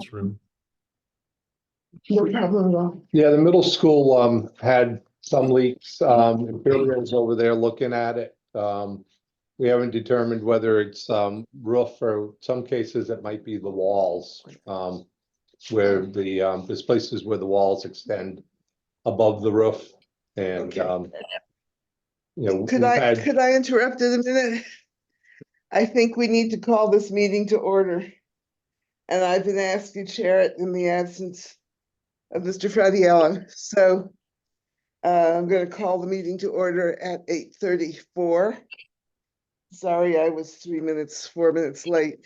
this room. No problem at all. Yeah, the middle school had some leaks. Imperial's over there looking at it. We haven't determined whether it's roof or some cases it might be the walls. Where there's places where the walls extend above the roof and Okay. you know, Could I interrupt it a minute? I think we need to call this meeting to order. And I've been asked to chair it in the absence of Mr. Fradiella. So I'm going to call the meeting to order at 8:34. Sorry, I was 4 minutes late.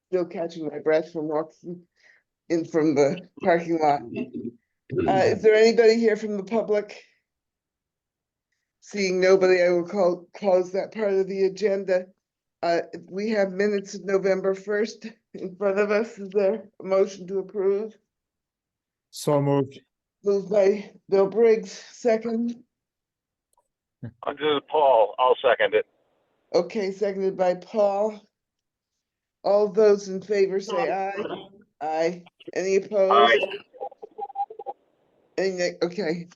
Still catching my breath from walking in from the parking lot. Is there anybody here from the public? Seeing nobody, I will close that part of the agenda. We have minutes of November 1st in front of us. Is there a motion to approve? So moved. Moved by Bill Briggs, second. This is Paul. I'll second it. Okay, seconded by Paul. All those in favor say aye. Aye. Any opposed? Okay.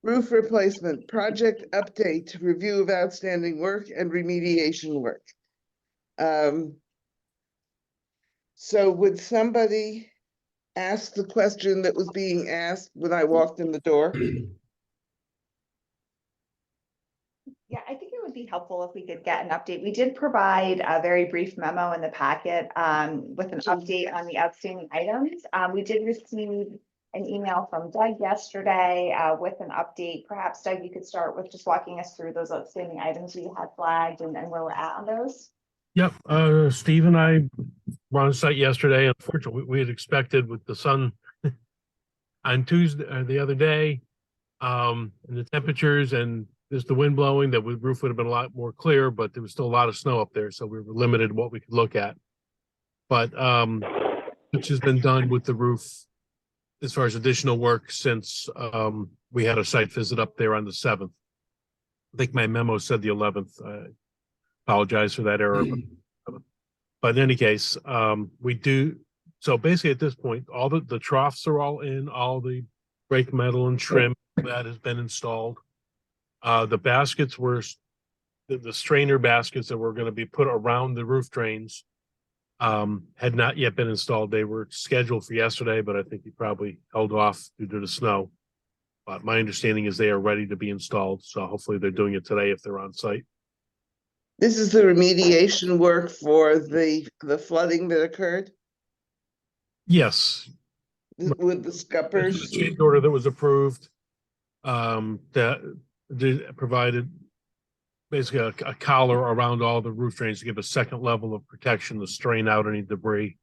Roof replacement, project update, review of outstanding work and remediation work. So would somebody ask the question that was being asked when I walked in the door? Yeah, I think it would be helpful if we could get an update. We did provide a very brief memo in the packet with an update on the outstanding items. We did receive an email from Doug yesterday with an update. Perhaps, Doug, you could start with just walking us through those outstanding items we had flagged and where we're at on those. Yep, Steve and I were on site yesterday. Unfortunately, we had expected with the sun on Tuesday, the other day, and the temperatures and just the wind blowing, that the roof would have been a lot more clear, but there was still a lot of snow up there, so we were limited what we could look at. But which has been done with the roof as far as additional work since we had a site visit up there on the 7th. I think my memo said the 11th. I apologize for that error. But in any case, we do. So basically at this point, all the troughs are all in, all the brake metal and trim that has been installed. The baskets were, the strainer baskets that were going to be put around the roof drains had not yet been installed. They were scheduled for yesterday, but I think he probably held off due to the snow. But my understanding is they are ready to be installed. So hopefully they're doing it today if they're on site. This is the remediation work for the flooding that occurred Yes. with the scuppers. The change order that was approved that provided basically a collar around all the roof drains to give a second level of protection to strain out any debris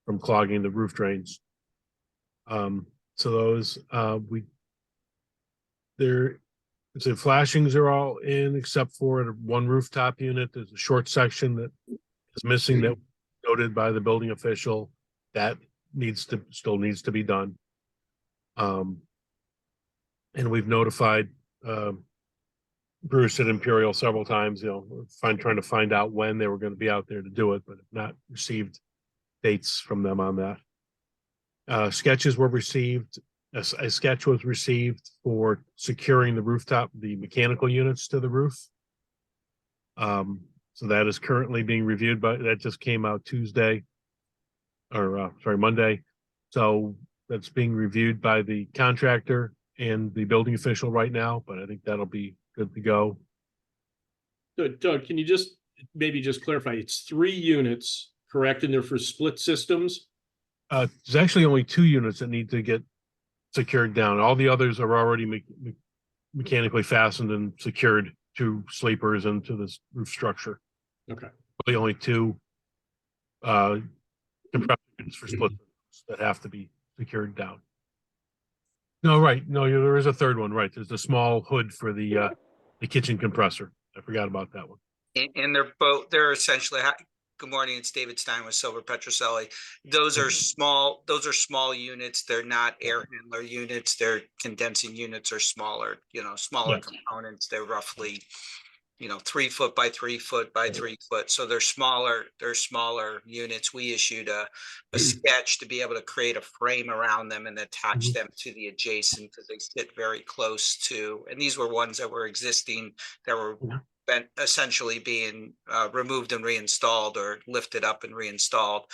from clogging the roof drains. So those the flashings are all in except for one rooftop unit. There's a short section that is missing that was noted by the building official that still needs to be done. And we've notified Bruce at Imperial several times, trying to find out when they were going to be out there to do it, but have not received dates from them on that. Sketches were received. A sketch was received for securing the rooftop, the mechanical units to the roof. So that is currently being reviewed, but that just came out Monday. So that's being reviewed by the contractor and the building official right now, but I think that'll be good to go. So Doug, can you maybe clarify? It's 3 units, correct? And they're for split systems? There's actually only 2 units that need to get secured down. All the others are already mechanically fastened and secured to sleepers and to this roof structure. Okay. The only 2 compressor units for split that have to be secured down. No, right. No, there is a third one. Right. There's a small hood for the kitchen compressor. I forgot about that one. And they're essentially, good morning, it's David Stein with Silver Petroselli. Those are small units. They're not air handler units. Their condensing units are smaller, smaller components. They're roughly 3 foot by 3 foot by 3 foot. So they're smaller units. We issued a sketch to be able to create a frame around them and attach them to the adjacent, because they sit very close to, and these were ones that were existing that were essentially being removed and reinstalled, or lifted up and reinstalled.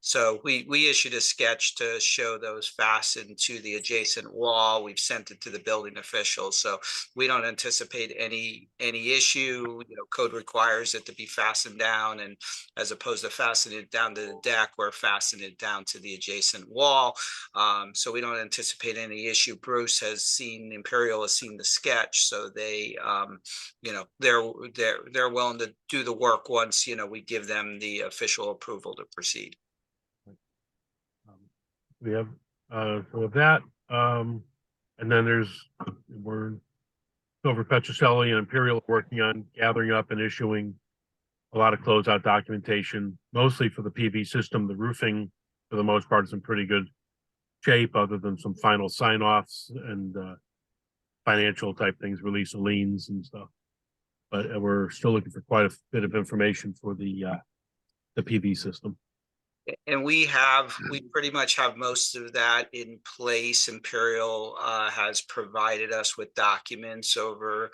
So we issued a sketch to show those fastened to the adjacent wall. We've sent it to the building officials, so we don't anticipate any issue. Code requires it to be fastened down, and as opposed to fastening it down to the deck, we're fastening it down to the adjacent wall. So we don't anticipate any issue. Imperial has seen the sketch, so they they're willing to do the work once, we give them the official approval to proceed. We have, with that, and then we're Silver Petroselli and Imperial working on gathering up and issuing a lot of closeout documentation, mostly for the PV system. The roofing, for the most part, is in pretty good shape, other than some final sign-offs and financial type things, release of liens and stuff. But we're still looking for quite a bit of information for the PV system. And we pretty much have most of that in place. Imperial has provided us with documents over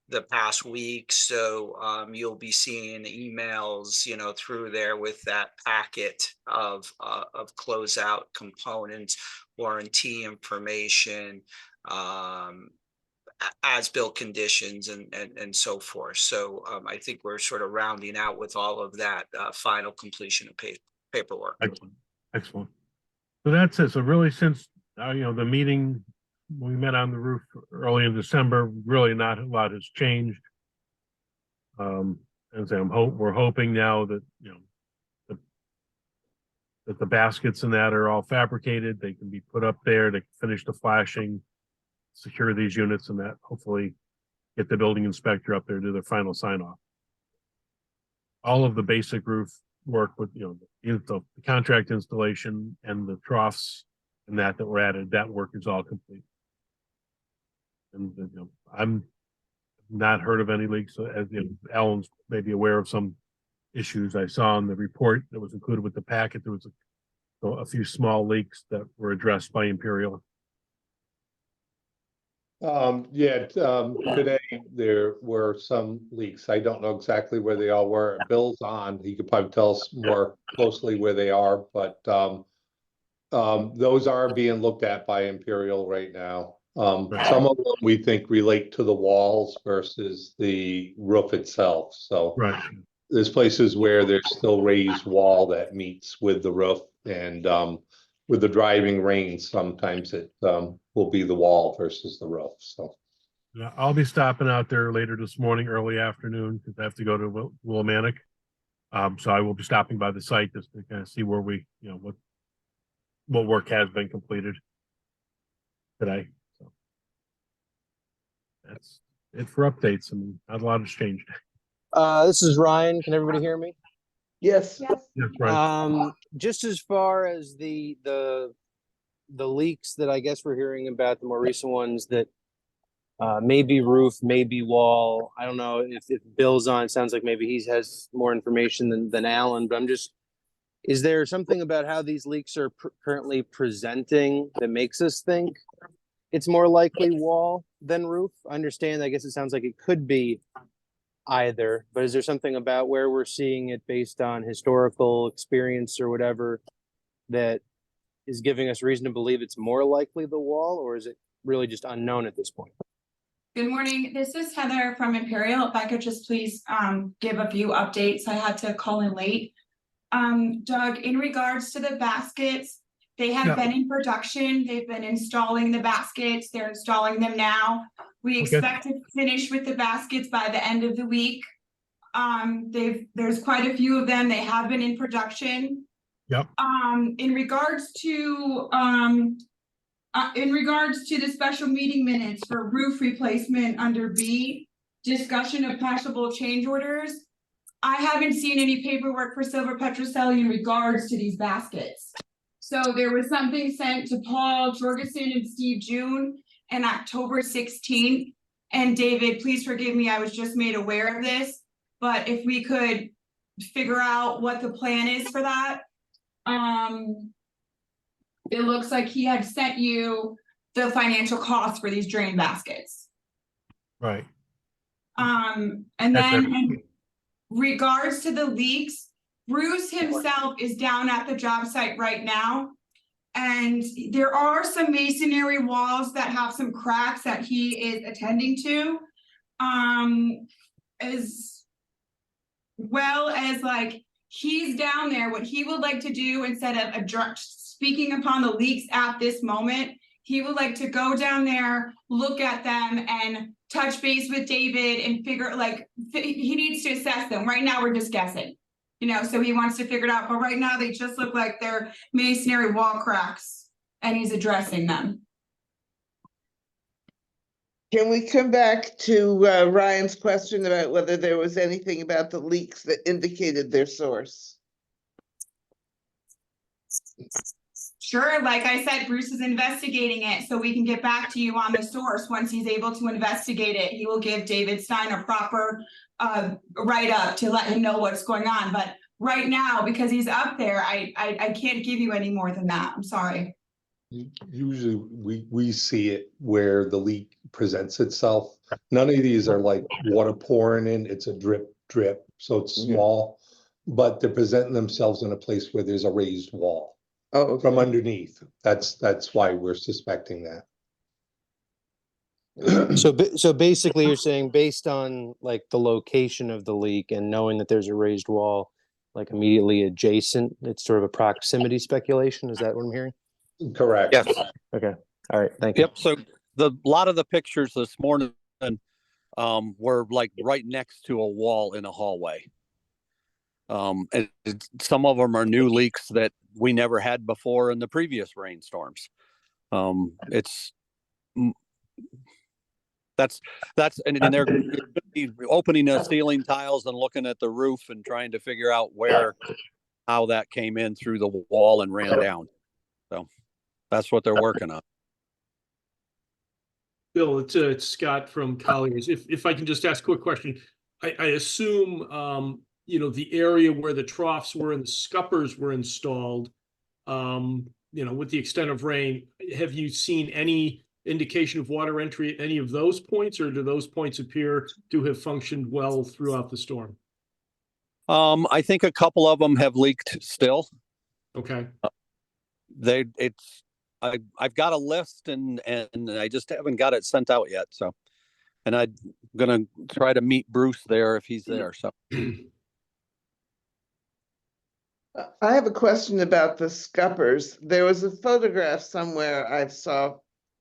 the past week. So you'll be seeing emails, through there with that packet of closeout components, warranty information, as-built conditions, and so forth. So I think we're sort of rounding out with all of that final completion of paperwork. Excellent. So that's it. So really, since the meeting, we met on the roof early in December, really not a lot has changed. As we're hoping now that that the baskets and that are all fabricated, they can be put up there, they can finish the flashing, secure these units, and that hopefully get the building inspector up there to do their final sign off. All of the basic roof work with the contract installation and the troughs and that were added, that work is all complete. And I'm not heard of any leaks. As Alan's maybe aware of some issues I saw in the report that was included with the packet. There was a few small leaks that were addressed by Imperial. Today there were some leaks. I don't know exactly where they all were. Bill's on. He could probably tell us more closely where they are, but those are being looked at by Imperial right now. Some of them we think relate to the walls versus the roof itself. So there's places where there's still raised wall that meets with the roof, and with the driving rain, sometimes it will be the wall versus the roof. So yeah, I'll be stopping out there later this morning, early afternoon, because I have to go to Willimantic. So I will be stopping by the site just to kind of see where what work has been completed today. So that's it for updates. I mean, not a lot has changed. This is Ryan. Can everybody hear me? Yes. Yes, right. Just as far as the leaks that I guess we're hearing about, the more recent ones that maybe roof, maybe wall. I don't know if Bill's on. It sounds like maybe he has more information than Alan, but is there something about how these leaks are currently presenting that makes us think it's more likely wall than roof? I understand. I guess it sounds like it could be either, but is there something about where we're seeing it based on historical experience or whatever that is giving us reason to believe it's more likely the wall, or is it really just unknown at this point? Good morning. This is Heather from Imperial. If I could just please give a few updates. I had to call in late. Doug, in regards to the baskets, they have been in production. They've been installing the baskets. They're installing them now. We expect to finish with the baskets by the end of the week. There's quite a few of them. They have been in production. Yep. In regards to the special meeting minutes for roof replacement under B, discussion of possible change orders, I haven't seen any paperwork for Silver Petroselli in regards to these baskets. So there was something sent to Paul Jorgensen and Steve June on October 16th, and David, please forgive me, I was just made aware of this, but if we could figure out what the plan is for that. It looks like he had sent you the financial costs for these drain baskets. Right. And That's then it. in regards to the leaks, Bruce himself is down at the job site right now. And there are some masonry walls that have some cracks that he is attending to. As well as like, he's down there, what he would like to do instead of speaking upon the leaks at this moment, he would like to go down there, look at them and touch base with David and figure like, he needs to assess them. Right now, we're just guessing, you know, so he wants to figure it out. But right now they just look like they're masonry wall cracks and he's addressing them. Can we come back to Ryan's question about whether there was anything about the leaks that indicated their source? Sure, like I said, Bruce is investigating it, so we can get back to you on the source. Once he's able to investigate it, he will give David Stein a proper write-up to let him know what's going on. But right now, because he's up there, I can't give you any more than that. I'm sorry. Usually we see it where the leak presents itself. None of these are like water pouring in, it's a drip, so it's small, but they're presenting themselves in a place where there's a raised wall. Oh, From underneath. That's why we're suspecting that. So basically you're saying based on like the location of the leak and knowing that there's a raised wall, like immediately adjacent, it's sort of a proximity speculation. Is that what I'm hearing? Correct. Yes. Okay. All right. Thank you. Yep. So a lot of the pictures this morning were like right next to a wall in a hallway. And some of them are new leaks that we never had before in the previous rainstorms. And they're opening the ceiling tiles and looking at the roof and trying to figure out how that came in through the wall and ran down. So that's what they're working on. Bill, it's Scott from Colliers. If I can just ask a quick question, I assume you know, the area where the troughs were and the scuppers were installed, you know, with the extent of rain, have you seen any indication of water entry at any of those points, or do those points appear to have functioned well throughout the storm? I think a couple of them have leaked still. Okay. I've got a list and I just haven't got it sent out yet. So, and I'm gonna try to meet Bruce there if he's there. So. I have a question about the scuppers. There was a photograph somewhere I saw,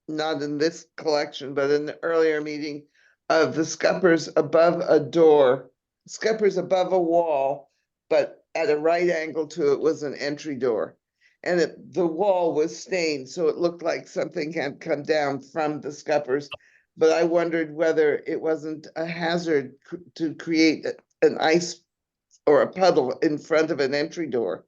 not in this collection, but in the earlier meeting, of the scuppers above a door, scuppers above a wall, but at a right angle to it was an entry door. And the wall was stained, so it looked like something had come down from the scuppers. But I wondered whether it wasn't a hazard to create an ice or a puddle in front of an entry door.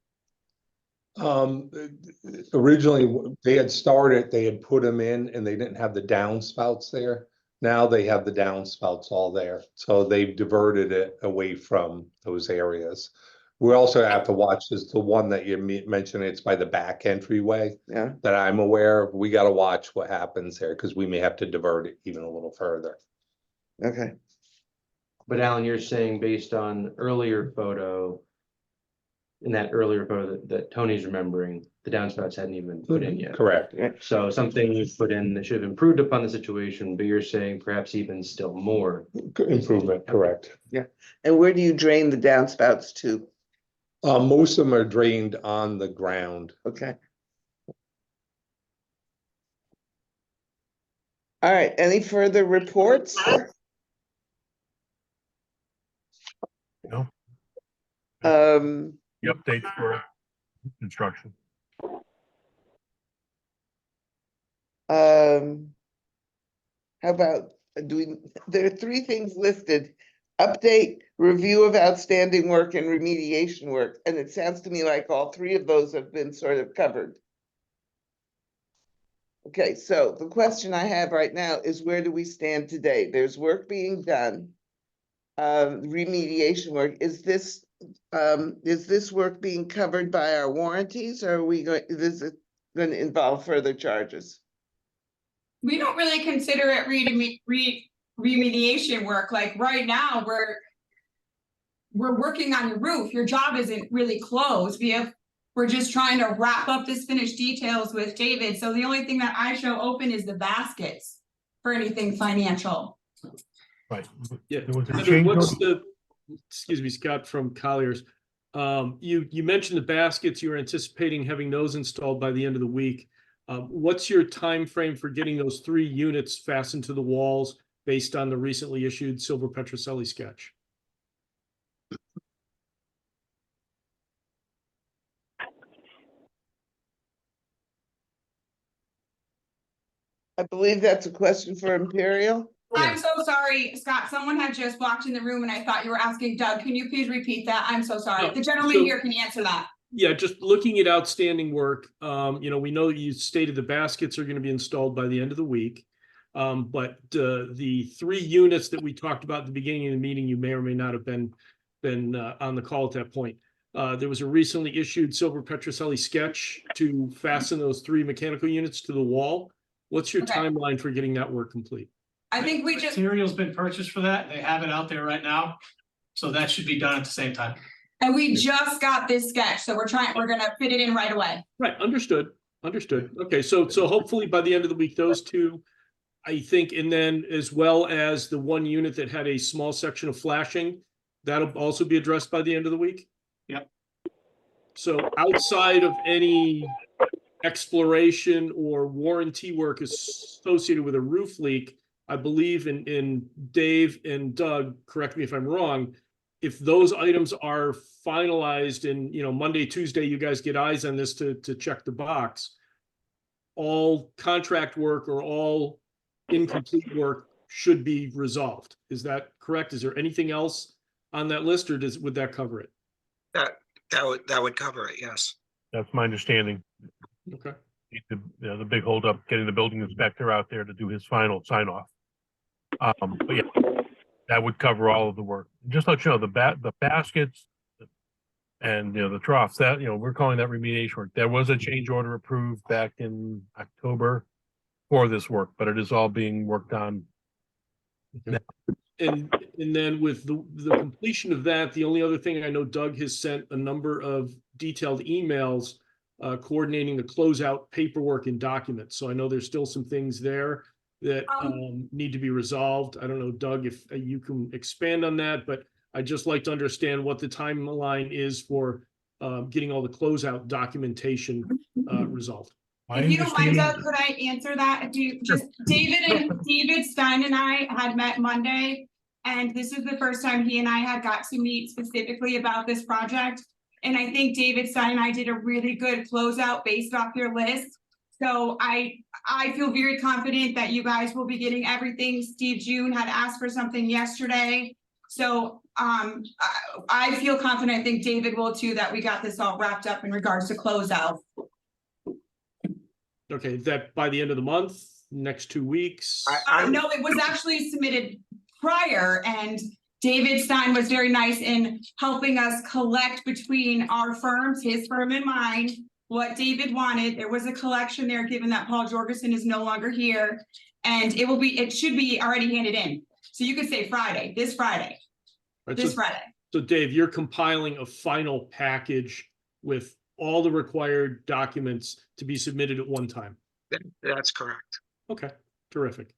Originally they had put them in and they didn't have the downspouts there. Now they have the downspouts all there. So they've diverted it away from those areas. We also have to watch this, the one that you mentioned, it's by the back entryway. Yeah. That I'm aware of. We got to watch what happens there because we may have to divert it even a little further. Okay. But Alan, you're saying based on earlier photo, in that earlier photo that Tony's remembering, the downspouts hadn't even been put in yet. Correct. So something was put in that should have improved upon the situation, but you're saying perhaps even still more. Improvement, correct. Yeah. And where do you drain the downspouts to? Most of them are drained on the ground. Okay. All right, any further reports? No. The The updates for construction. How about, there are three things listed: update, review of outstanding work, and remediation work. And it sounds to me like all three of those have been sort of covered. Okay, so the question I have right now is where do we stand today? There's work being done. Remediation work. Is this work being covered by our warranties, or are we going, is it going to involve further charges? We don't really consider it remediation work. Like right now, we're working on your roof. Your job isn't really closed. We're just trying to wrap up this finished details with David. So the only thing that I show open is the baskets for anything financial. Right. Yeah. There was a Heather, change what's order. excuse me, Scott from Colliers. You mentioned the baskets, you're anticipating having those installed by the end of the week. What's your time frame for getting those 3 units fastened to the walls based on the recently issued Silver Petroselli sketch? I believe that's a question for Imperial. I'm so sorry, Scott. Someone had just walked in the room and I thought you were asking Doug. Can you please repeat that? I'm so sorry. No, The gentleman so- here can answer that. Yeah, just looking at outstanding work, we know you stated the baskets are going to be installed by the end of the week. But the 3 units that we talked about at the beginning of the meeting, you may or may not have been on the call at that point. There was a recently issued Silver Petroselli sketch to fasten those 3 mechanical units to the wall. What's your Okay. timeline for getting that work complete? I think we just, Material's been purchased for that. They have it out there right now. So that should be done at the same time. and we just got this sketch, so we're gonna fit it in right away. Right, understood. Okay, so hopefully by the end of the week, those 2, I think, and then as well as the 1 unit that had a small section of flashing, that'll also be addressed by the end of the week? Yep. So outside of any exploration or warranty work associated with a roof leak, I believe in Dave and Doug, correct me if I'm wrong, if those items are finalized and, Monday, Tuesday, you guys get eyes on this to check the box, all contract work or all incomplete work should be resolved. Is that correct? Is there anything else on that list, or would that cover it? That would cover it, yes. That's my understanding. Okay. The big holdup, getting the building inspector out there to do his final sign off. But yeah, that would cover all of the work. Just let you know, the baskets and, the troughs, that, we're calling that remediation work. There was a change order approved back in October for this work, but it is all being worked on. And then with the completion of that, the only other thing, I know Doug has sent a number of detailed emails coordinating the closeout paperwork and documents. So I know there's still some things there that need to be resolved. I don't know, Doug, if you can expand on that, but I'd just like to understand what the timeline is for getting all the closeout documentation resolved. If you don't mind, Doug, could I answer that? David Stein and I had met Monday, and this is the first time he and I had got to meet specifically about this project. And I think David Stein and I did a really good closeout based off your list. So I feel very confident that you guys will be getting everything. Steve June had asked for something yesterday. So I feel confident, I think David will too, that we got this all wrapped up in regards to closeout. Okay, that by the end of the month, next 2 weeks? No, it was actually submitted prior, and David Stein was very nice in helping us collect between our firms, his firm and mine, what David wanted. There was a collection there, given that Paul Jorgensen is no longer here, and it should be already handed in. So you could say Friday, this Friday, Right, this Friday. So Dave, you're compiling a final package with all the required documents to be submitted at one time. That's correct. Okay, terrific.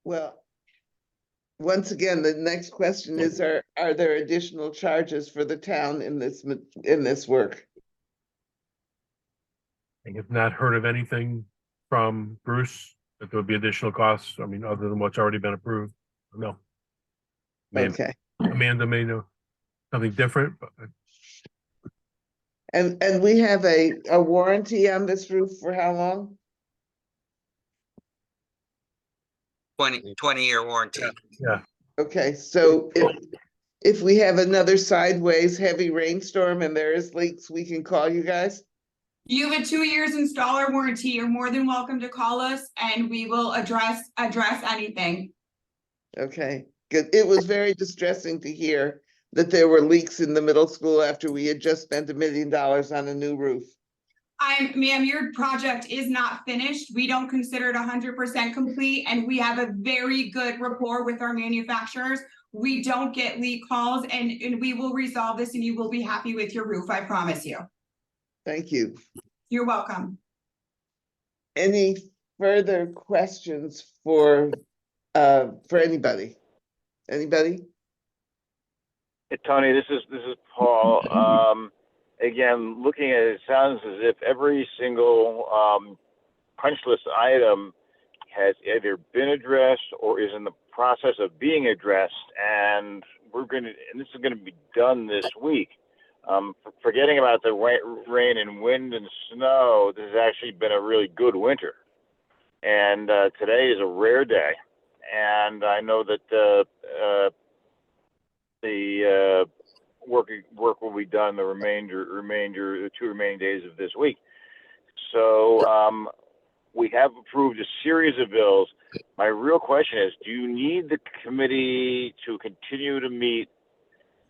Well, once again, the next question is, are there additional charges for the town in this work? I have not heard of anything from Bruce that there would be additional costs. I mean, other than what's already been approved. No. Okay. Amanda may know something different, but And we have a warranty on this roof for how long? 20-year warranty. yeah, Okay, so if we have another sideways heavy rainstorm and there is leaks, we can call you guys? You have a 2 years installer warranty. You're more than welcome to call us and we will address anything. Okay, good. It was very distressing to hear that there were leaks in the middle school after we had just spent $1 million on a new roof. Ma'am, your project is not finished. We don't consider it 100% complete, and we have a very good rapport with our manufacturers. We don't get leak calls, and we will resolve this, and you will be happy with your roof, I promise you. Thank you. You're welcome. Any further questions for anybody? Anybody? Hey, Tony, this is Paul. Again, looking at it, it sounds as if every single punch list item has either been addressed or is in the process of being addressed, and this is gonna be done this week. Forgetting about the rain and wind and snow, this has actually been a really good winter, and today is a rare day. And I know that the work will be done the the 2 remaining days of this week. So we have approved a series of bills. My real question is, do you need the committee to continue to meet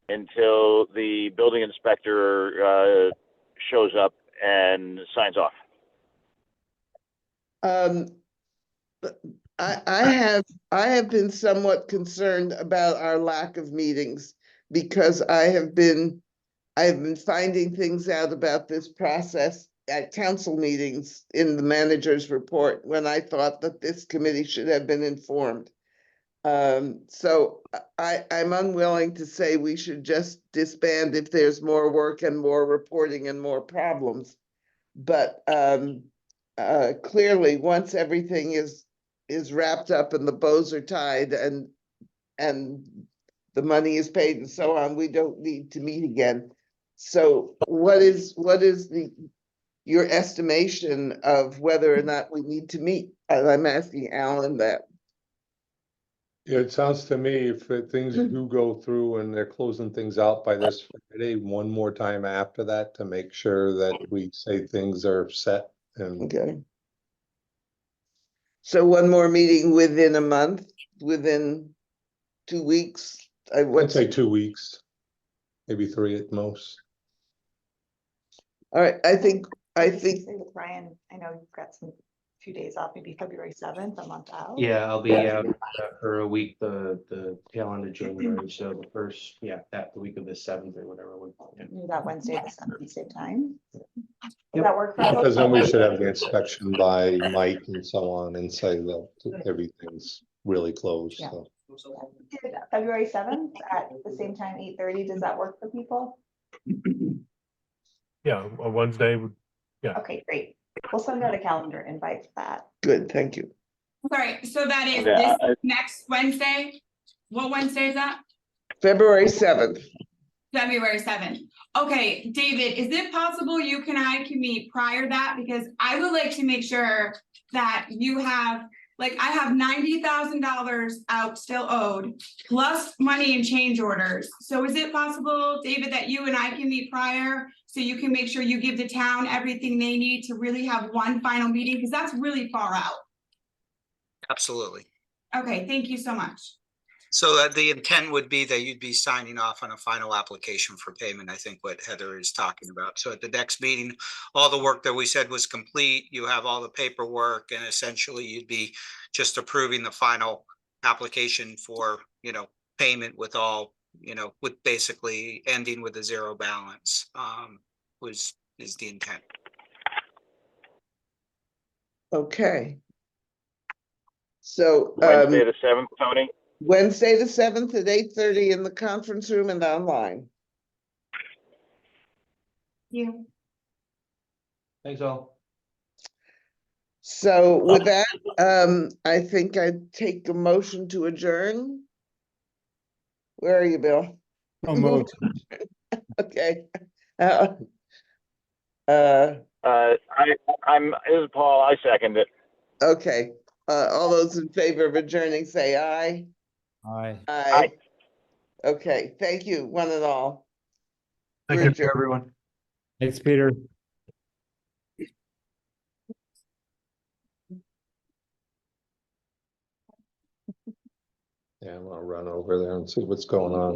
until the building inspector shows up and signs off? I have been somewhat concerned about our lack of meetings because I have been finding things out about this process at council meetings in the manager's report when I thought that this committee should have been informed. So I'm unwilling to say we should just disband if there's more work and more reporting and more problems. But clearly, once everything is wrapped up and the bows are tied and the money is paid and so on, we don't need to meet again. So what is your estimation of whether or not we need to meet? I'm asking Alan that. Yeah, it sounds to me if things do go through and they're closing things out by this Friday, one more time after that to make sure that we say things are set and. Okay. So one more meeting within a month, within 2 weeks? I'd say 2 weeks, maybe 3 at most. All right, I think, Say with Ryan, I know you've got some few days off, maybe February 7th, a month out. Yeah, I'll be out for a week, the tail end of January, so the first, that the week of the 7th or whatever. Maybe that Wednesday, the 7th, same time. Does Yep. that work for everyone? Because then we should have the inspection by Mike and so on and say that everything's really closed, Yeah. so. Did February 7th at the same time, 8:30, does that work for people? Yeah, a Wednesday would, Okay, great. We'll send out a calendar invite for that. good, thank you. Sorry, so that is Yeah, this next Wednesday? What Wednesday is that? February 7th. February 7th. Okay, David, is it possible I can meet prior to that? Because I would like to make sure that you have, like, I have $90,000 out still owed, plus money and change orders. So is it possible, David, that you and I can meet prior so you can make sure you give the town everything they need to really have one final meeting? Because that's really far out. Absolutely. Okay, thank you so much. So the intent would be that you'd be signing off on a final application for payment, I think what Heather is talking about. So at the next meeting, all the work that we said was complete, you have all the paperwork, and essentially you'd be just approving the final application for, payment with all, with basically ending with a zero balance, is the intent. Okay. So Wednesday the 7th, Tony? Wednesday the 7th at 8:30 in the conference room and online. You. Thanks all. So with that, I think I'd take a motion to adjourn. Where are you, Bill? moved. Okay. This is Paul, I second it. Okay, all those in favor of adjourning, say aye. Aye. Aye. Okay, thank you, one and all. Thank We're you. adjourned. Everyone. Thanks, Peter. Yeah, I'll run over there and see what's going on.